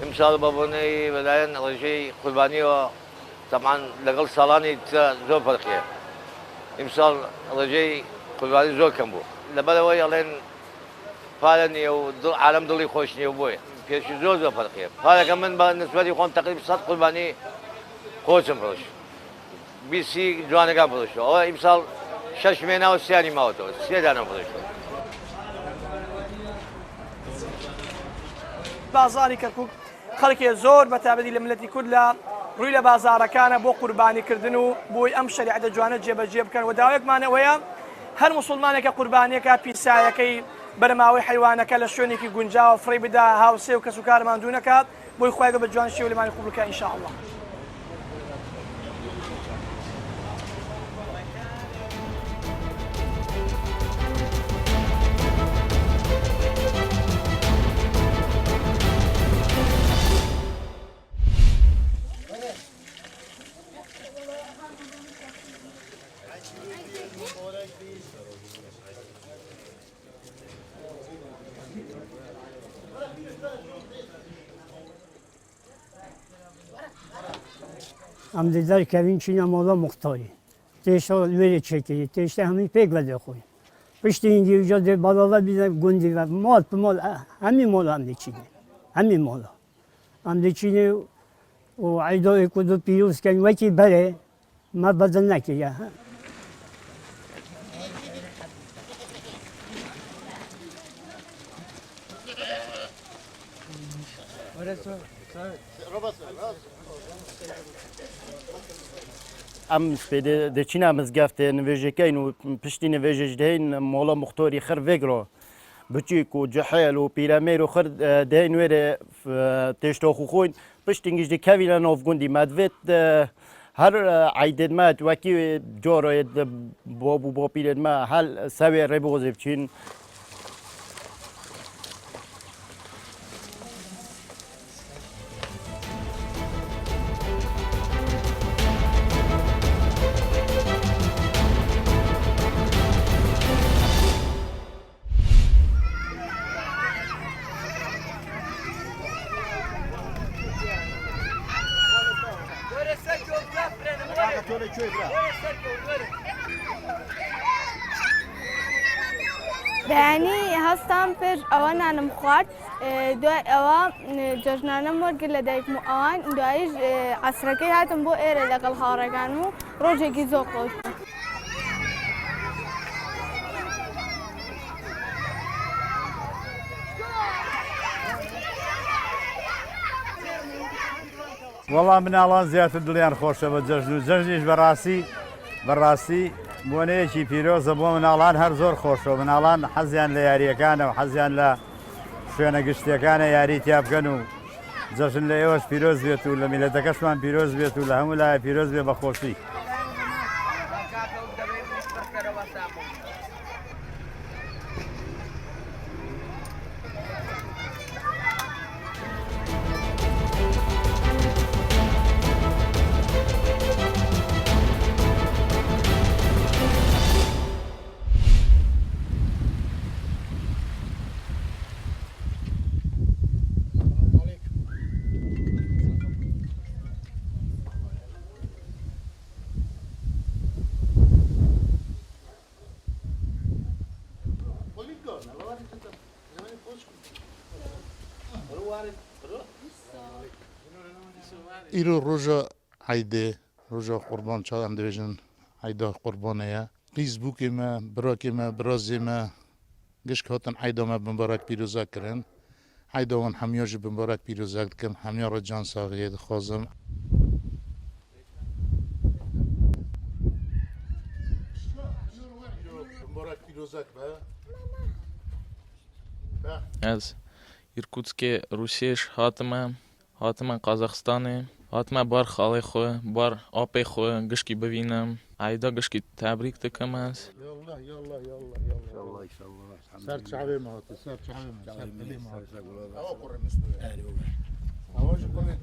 امسال بابوني بداية رجي قرباني طبعا لقل صالاني زور فرقية امسال رجي قرباني زور كم بو لبلوي الين فعلني عالم دولي خوشني وبوي فيش زور فرقية هذا كمان بالنسبة لي يكون تقريبا 100 قرباني خوشم فرش بي سي جوانا كان فرش او امسال شش مينا وسياني ماوتو سيدانا فرش بازاری کەرکک خەڵکی زۆر بەتابەتی لە ملەتی کورد لە ڕووی لە بازارەکانە بۆ قوربانیکردن و بۆی ئەم شەریعەتە جوانە جێبەجێ بکەن و داوایەکمانەوەیە هەر موسڵمانێکە قوربانیەکە پیسایەکەی بەرماوەی حیوانەکە لە شوێنێکی گونجاو فڕی بدا هاوسێ و کەس و کارمان دوو نەکات بۆی خۆی بە جوان شێوە لەمانی قوبڵ بکە ئینشاءالله. ام دیدار کردیم چینا مالا مختاری تیشتا ولی چکی تیشتا همین پیک ولی خوی پشت این دیوجا در بالا بیدم گندی و مال همین مال هم دیچینه همین مالا هم دیچینه و عیدا کدو پیروز کن وکی بره ما بدل نکیه ام سپیده دچینا مزگفت نویجکین و پشتی نویجش دهین مولا مختاری خر وگرو بچیک و جحیل و پیرامیر و خر دهین وره تشتو خوین پشتی انگیز دی کویلا نوف گندی مدوت هر عیدد مات وکی جورای با پیرد ما هل سوی ربوزی بچین بەیانی هەستان پێش ئەوە نانم خوارد دوای ئەوە جەژنانەم وەرگرت لە دایکم و ئەوان دوایش عەسرەکەی هاتم بۆ ئێرە لەگەڵ هاوڕێکانم و ڕۆژێکی زۆر خۆش بوو. وەڵام مناڵان زیاتر دڵیان خۆشە بە جەژن و جەژنیش بەڕاستی بۆنەیەکی پیرۆزە بۆ مناڵان هەر زۆر خۆشە و مناڵان حەزیان لە یاریەکانە و حەزیان لە شوێنە گشتیەکانە یاری تیا بکەن و جەژن لە ئێوەش پیرۆز بێت و لە میلەتەکەشمان پیرۆز بێت و لە هەموو لایە پیرۆز بێ بە خۆشی. ایرو روزا عیده روزا قربان چادم دویژن عیده قربانه قیز بوکی ما براکی ما برازی ما گشک هاتن عیده ما بمبارک پیروزا کرن عیده وان همیاج بمبارک پیروزا کن همیا را جان ساقیه خوازم بمبارک پیروزا از ایرکوتسک روسیش هاتم قازاقستانه هاتم بار خاله خو بار آب خو گشکی ببینم عیدا گشکی تبریک دکم از يلا يلا يلا يلا ان شاء الله صارت شعبي ما صارت شعبي ما او قرن نسبه اواجه قرن